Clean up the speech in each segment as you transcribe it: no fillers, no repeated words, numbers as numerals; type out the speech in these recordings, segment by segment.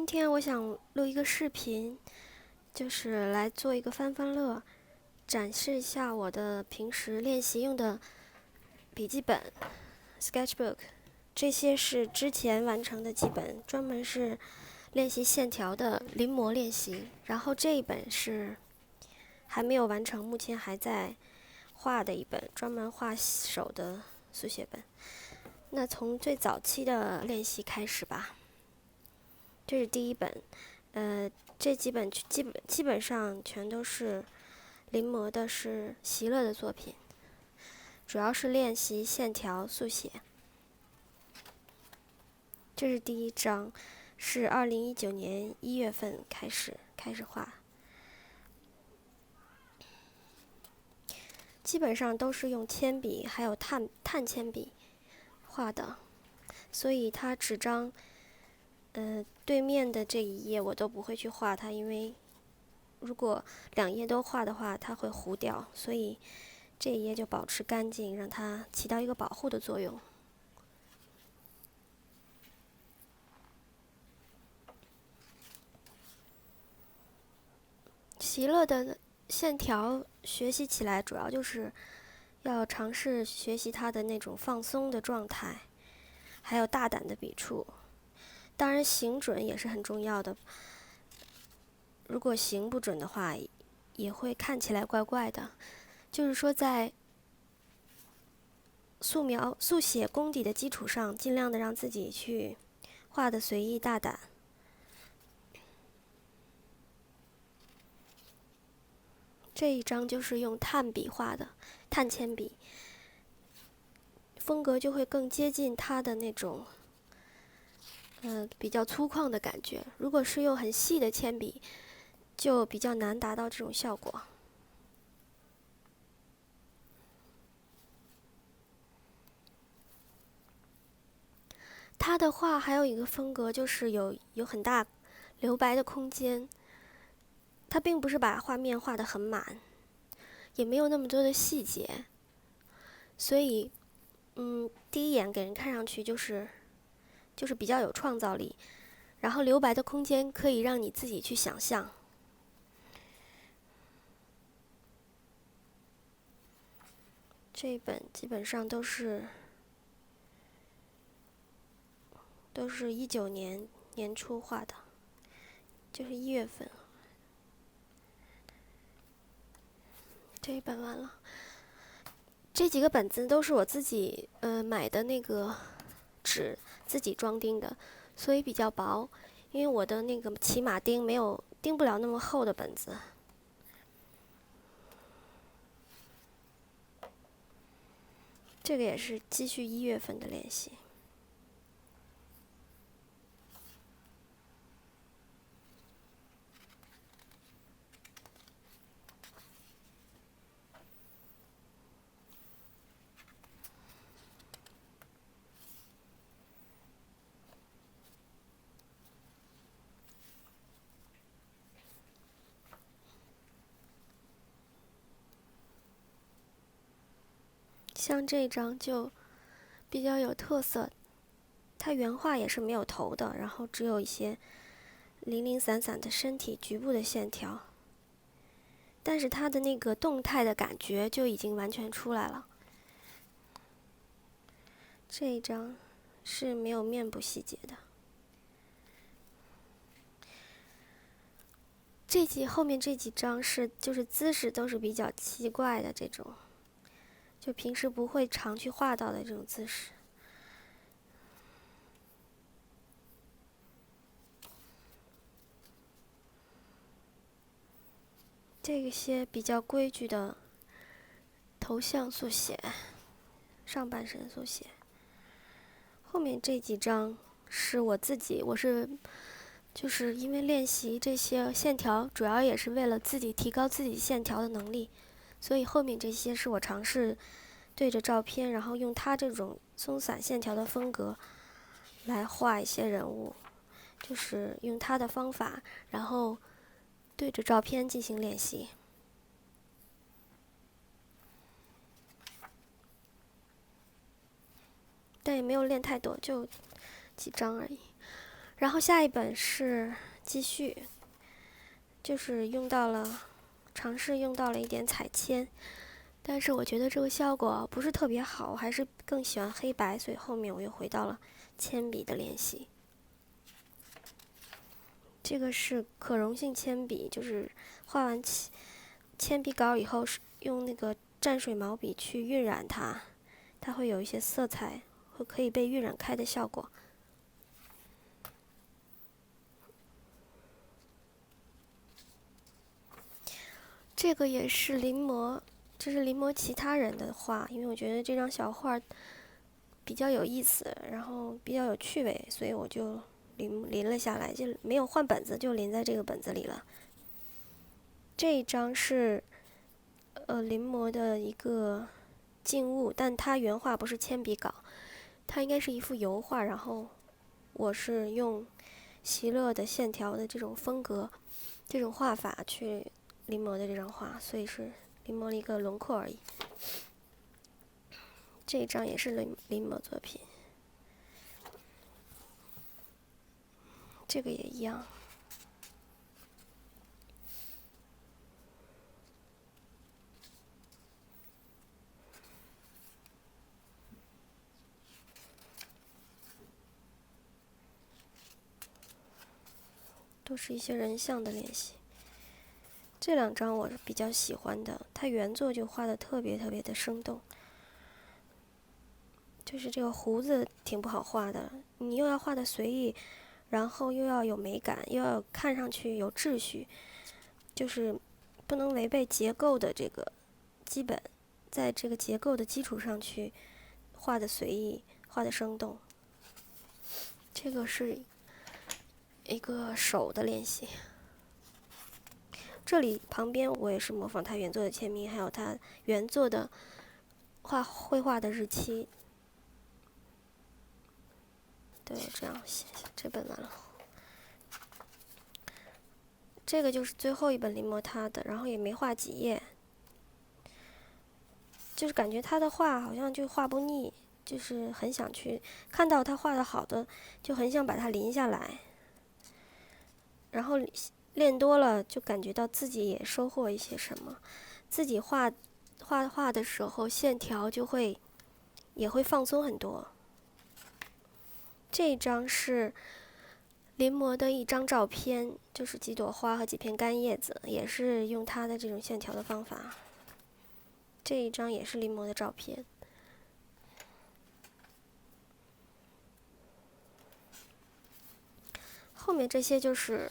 今天我想录一个视频，就是来做一个翻翻乐，展示一下我的平时练习用的笔记本 sketchbook。这些是之前完成的几本，专门是练习线条的临摹练习。然后这一本是还没有完成，目前还在画的一本，专门画手的速写本。那从最早期的练习开始吧。这是第一本，这几本基本上全都是临摹的，是席勒的作品，主要是练习线条速写。这是第一章，是2019年1月份开始画，基本上都是用铅笔还有碳铅笔画的，所以它纸张对面的这一页我都不会去画它，因为如果两页都画的话，它会糊掉，所以这一页就保持干净，让它起到一个保护的作用。席勒的线条学习起来，主要就是要尝试学习它的那种放松的状态，还有大胆的笔触。当然，形准也是很重要的。如果形不准的话，也会看起来怪怪的。就是说，在速写功底的基础上，尽量的让自己去画的随意大胆。这一张就是用炭笔画的，碳铅笔，风格就会更接近它的那种比较粗犷的感觉。如果是用很细的铅笔，就比较难达到这种效果。他的画还有一个风格，就是有很大留白的空间。他并不是把画面画得很满，也没有那么多的细节，所以第一眼给人看上去就是比较有创造力。然后留白的空间可以让你自己去想象。这一本基本上都是19年年初画的，就是1月份。这一本完了。这几个本子都是我自己买的那个纸自己装订的，所以比较薄，因为我的那个骑马钉没有钉不了那么厚的本子。这个也是继续1月份的练习。像这张就比较有特色，它原画也是没有头的，然后只有一些零零散散的身体局部的线条，但是它的那个动态的感觉就已经完全出来了。这一张是没有面部细节的。后面这几张就是姿势都是比较奇怪的这种，就平时不会常去画到的这种姿势。这些比较规矩的头像速写，上半身速写。后面这几张是我就是因为练习这些线条，主要也是为了自己提高自己线条的能力，所以后面这些是我尝试对着照片，然后用它这种松散线条的风格来画一些人物，就是用它的方法，然后对着照片进行练习。但也没有练太多，就几张而已。然后下一本是继续，就是尝试用到了一点彩铅，但是我觉得这个效果不是特别好，我还是更喜欢黑白，所以后面我又回到了铅笔的练习。这个是可溶性铅笔，就是画完铅笔稿以后，是用那个蘸水毛笔去晕染它，它会有一些色彩可以被晕染开的效果。这个也是临摹，这是临摹其他人的画，因为我觉得这张小画比较有意思，然后比较有趣味，所以我就临了下来，就没有换本子，就临在这个本子里了。这一张是临摹的一个静物，但它原画不是铅笔稿，它应该是一幅油画，然后我是用席勒的线条的这种风格、这种画法去临摹的这张画，所以是临摹了一个轮廓而已。这一张也是临摹作品，这个也一样。都是一些人像的练习。这两张我是比较喜欢的，他原作就画的特别的生动。就是这个胡子挺不好画的，你又要画的随意，然后又要有美感，又要看上去有秩序，就是不能违背结构的这个基本，在这个结构的基础上去画的随意，画的生动。这个是一个手的练习。这里旁边我也是模仿他原作的签名，还有他原作的绘画的日期。对，这样写这本完了。这个就是最后一本临摹他的，然后也没画几页，就是感觉他的画好像就画不腻，就是很想去看到他画的好的，就很想把它临下来。然后练多了，就感觉到自己也收获一些什么，自己画的时候，线条也会放松很多。这一张是临摹的一张照片，就是几朵花和几片干叶子，也是用它的这种线条的方法。这一张也是临摹的照片。后面这些就是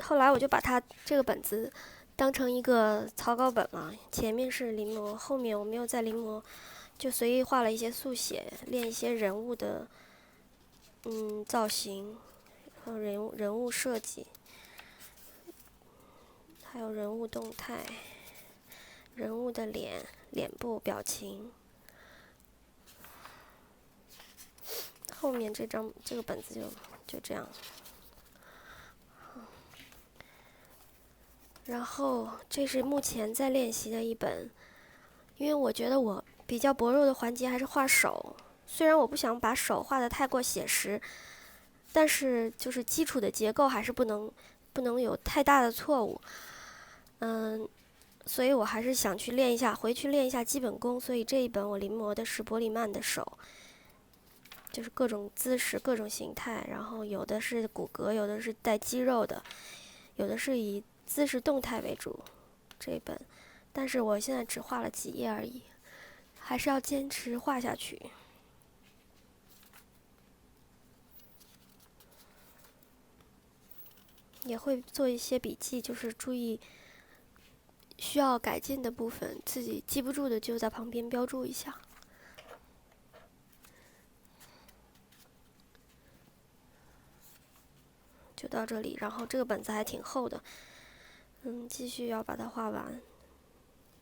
后来我就把它这个本子当成一个草稿本了，前面是临摹，后面我没有再临摹，就随意画了一些速写，练一些人物的造型和人物设计，还有人物动态、人物的脸部表情。后面这个本子就这样。然后这是目前在练习的一本，因为我觉得我比较薄弱的环节还是画手，虽然我不想把手画得太过写实，但是就是基础的结构还是不能有太大的错误。所以我还是想去练一下，回去练一下基本功。所以这一本我临摹的是伯里曼的手，就是各种姿势、各种形态，然后有的是骨骼，有的是带肌肉的，有的是以姿势动态为主。这一本，但是我现在只画了几页而已，还是要坚持画下去。也会做一些笔记，就是注意需要改进的部分，自己记不住的就在旁边标注一下。就到这里，然后这个本子还挺厚的，继续要把它画完，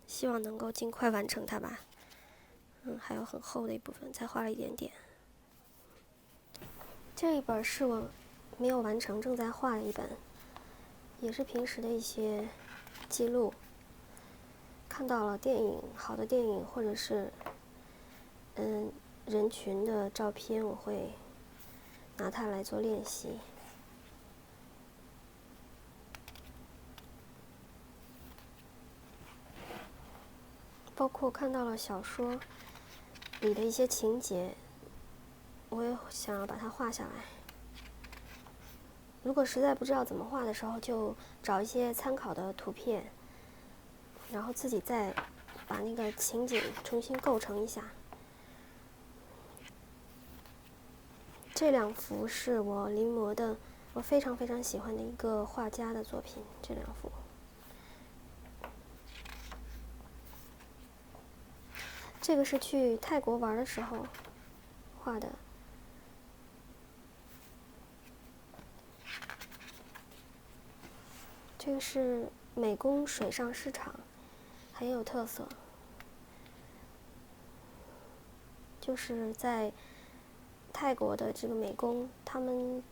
希望能够尽快完成它吧。还有很厚的一部分，才画了一点点。这一本是我没有完成，正在画的一本，也是平时的一些记录。看到了好的电影或者是人群的照片，我会拿它来做练习。包括看到了小说里的一些情节，我也想要把它画下来。如果实在不知道怎么画的时候，就找一些参考的图片，然后自己再把那个情景重新构成一下。这2幅是我临摹的，我非常非常喜欢的一个画家的作品。这2幅，这个是去泰国玩的时候画的。这个是美宫水上市场，很有特色。就是在泰国的这个美宫，他们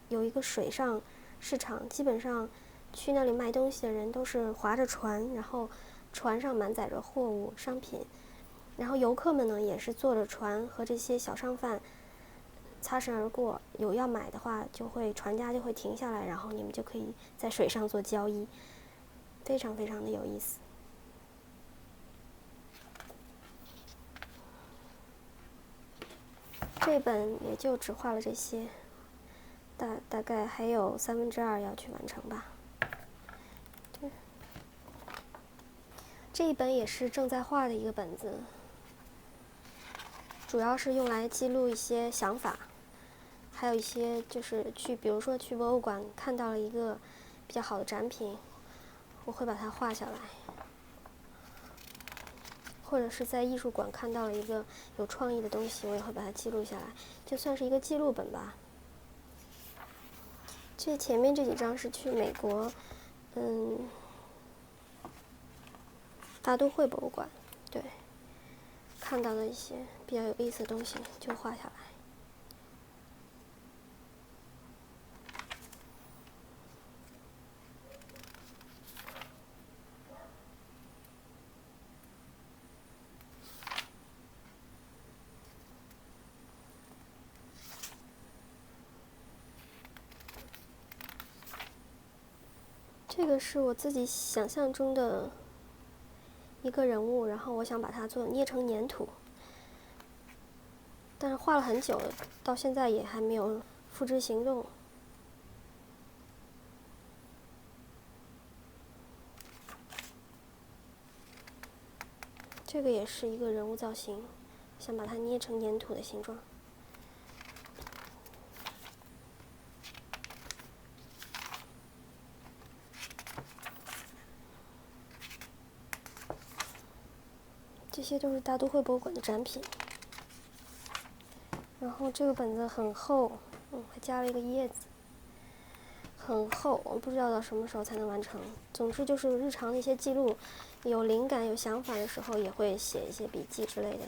有一个水上市场，基本上去那里卖东西的人都是划着船，然后船上满载着货物商品，然后游客们呢也是坐着船和这些小商贩擦身而过，有要买的话船家就会停下来，然后你们就可以在水上做交易，非常非常的有意思。这本也就只画了这些，大概还有2/3要去完成吧。对，这一本也是正在画的一个本子，主要是用来记录一些想法，还有一些就是比如说去博物馆看到了一个比较好的展品，我会把它画下来。或者是在艺术馆看到了一个有创意的东西，我也会把它记录下来，就算是一个记录本吧。这前面这几张是去美国，大都会博物馆，对，看到的一些比较有意思的东西就画下来。这个是我自己想象中的一个人物，然后我想把它捏成粘土，但是画了很久，到现在也还没有付之行动。这个也是一个人物造型，想把它捏成粘土的形状。这些都是大都会博物馆的展品。然后这个本子很厚，还加了一个叶子，很厚，我不知道到什么时候才能完成。总之就是日常的一些记录，有灵感、有想法的时候也会写一些笔记之类的，